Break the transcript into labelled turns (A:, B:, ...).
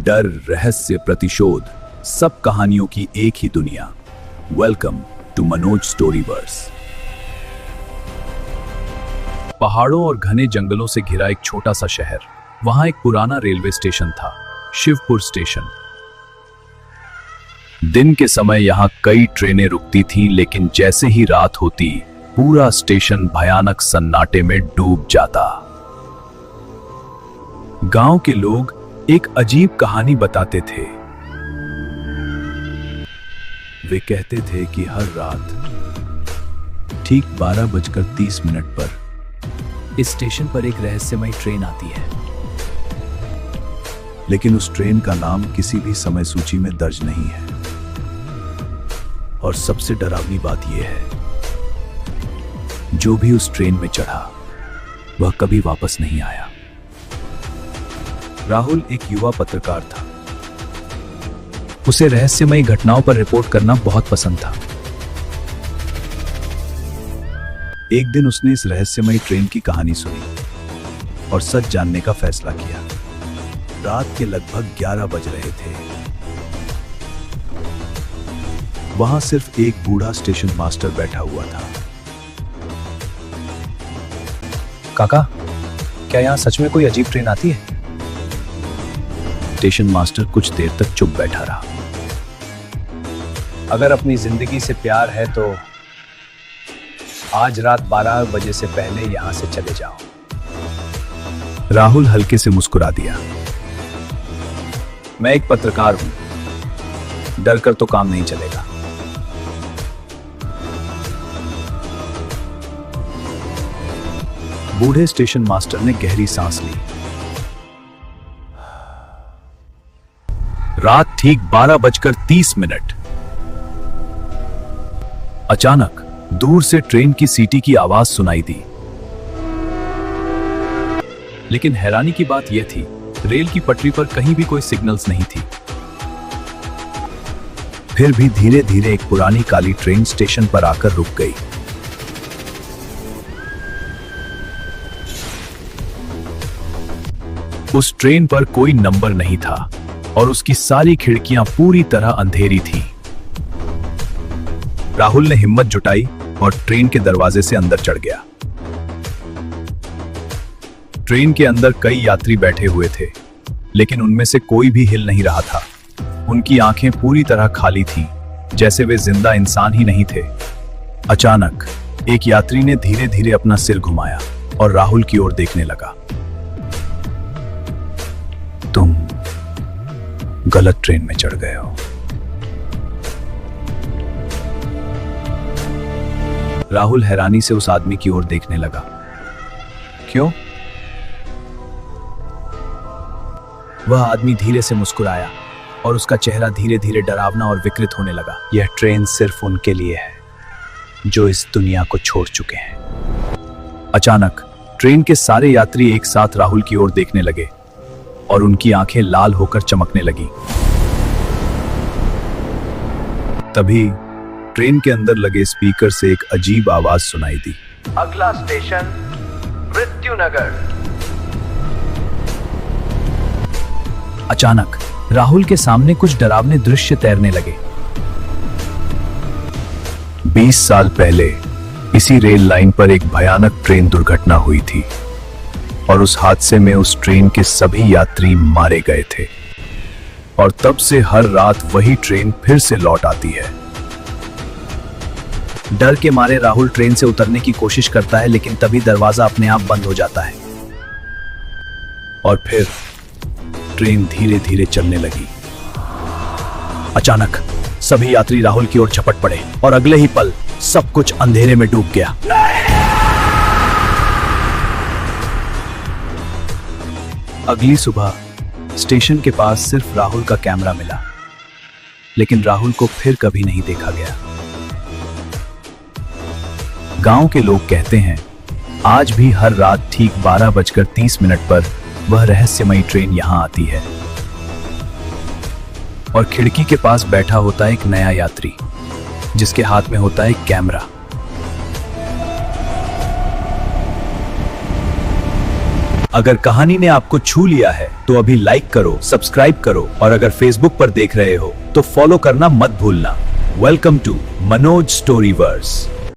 A: डर, रहस्य, प्रतिशोध, सब कहानियों की एक ही दुनिया। Welcome to Manoj Storyverse. पहाड़ों और घने जंगलों से घिरा एक छोटा सा शहर। वहां एक पुराना रेलवे स्टेशन था, शिवपुर स्टेशन। दिन के समय यहां कई ट्रेनें रुकती थीं, लेकिन जैसे ही रात होती पूरा स्टेशन भयानक सन्नाटे में डूब जाता। गांव के लोग एक अजीब कहानी बताते थे। वे कहते थे कि हर रात ठीक 12:30 पर
B: इस स्टेशन पर एक रहस्यमयी ट्रेन आती है।
A: लेकिन उस ट्रेन का नाम किसी भी समय सूची में दर्ज नहीं है। और सबसे डरावनी बात यह है, जो भी उस ट्रेन में चढ़ा वह कभी वापस नहीं आया। राहुल एक युवा पत्रकार था।
B: उसे रहस्यमयी घटनाओं पर रिपोर्ट करना बहुत पसंद था।
A: एक दिन उसने इस रहस्यमयी ट्रेन की कहानी सुनी और सच जानने का फैसला किया। रात के लगभग 11 बज रहे थे। वहां सिर्फ एक बूढ़ा स्टेशन मास्टर बैठा हुआ था।
B: काका, क्या यहाँ सच में कोई अजीब ट्रेन आती है?
A: स्टेशन मास्टर कुछ देर तक चुप बैठा रहा।
B: अगर अपनी जिंदगी से प्यार है तो आज रात 12 बजे से पहले यहां से चले जाओ।
A: राहुल हल्के से मुस्कुरा दिया।
B: मैं एक पत्रकार हूं, डर कर तो काम नहीं चलेगा।
A: बूढ़े स्टेशन मास्टर ने गहरी सांस ली। रात ठीक 12:30। अचानक दूर से ट्रेन की सीटी की आवाज सुनाई दी। लेकिन हैरानी की बात यह थी, रेल की पटरी पर कहीं भी कोई सिग्नल्स नहीं थी। फिर भी धीरे धीरे एक पुरानी काली ट्रेन स्टेशन पर आकर रुक गई। उस ट्रेन पर कोई नंबर नहीं था और उसकी सारी खिड़कियां पूरी तरह अंधेरी थीं। राहुल ने हिम्मत जुटाई और ट्रेन के दरवाजे से अंदर चढ़ गया। ट्रेन के अंदर कई यात्री बैठे हुए थे, लेकिन उनमें से कोई भी हिल नहीं रहा था। उनकी आंखें पूरी तरह खाली थीं, जैसे वे जिंदा इंसान ही नहीं थे। अचानक एक यात्री ने धीरे धीरे अपना सिर घुमाया और राहुल की ओर देखने लगा। तुम गलत ट्रेन में चढ़ गए हो। राहुल हैरानी से उस आदमी की ओर देखने लगा।
B: क्यों?
A: वह आदमी धीरे से मुस्कुराया और उसका चेहरा धीरे धीरे डरावना और विकृत होने लगा।
B: यह ट्रेन सिर्फ उनके लिए है जो इस दुनिया को छोड़ चुके हैं।
A: अचानक ट्रेन के सारे यात्री एक साथ राहुल की ओर देखने लगे और उनकी आंखें लाल होकर चमकने लगी। तभी ट्रेन के अंदर लगे स्पीकर से एक अजीब आवाज सुनाई दी।
C: अगला स्टेशन मृत्युनगर।
B: अचानक राहुल के सामने कुछ डरावने दृश्य तैरने लगे।
A: 20 साल पहले इसी रेल लाइन पर एक भयानक ट्रेन दुर्घटना हुई थी और उस हादसे में उस ट्रेन के सभी यात्री मारे गए थे। और तब से हर रात वही ट्रेन फिर से लौट आती है।
B: डर के मारे राहुल ट्रेन से उतरने की कोशिश करता है, लेकिन तभी दरवाजा अपने आप बंद हो जाता है।
A: और फिर ट्रेन धीरे धीरे चलने लगी।
B: अचानक सभी यात्री राहुल की ओर झपट पड़े और अगले ही पल सब कुछ अंधेरे में डूब गया।
A: अगली सुबह स्टेशन के पास सिर्फ राहुल का कैमरा मिला, लेकिन राहुल को फिर कभी नहीं देखा गया। गांव के लोग कहते हैं, आज भी हर रात ठीक 12:30 पर वह रहस्यमयी ट्रेन यहां आती है और खिड़की के पास बैठा होता है एक नया यात्री, जिसके हाथ में होता है एक कैमरा। अगर कहानी ने आपको छू लिया है तो अभी लाइक करो, सब्सक्राइब करो और अगर फेसबुक पर देख रहे हो तो फॉलो करना मत भूलना। Welcome to Manoj स्टोरीवर्स।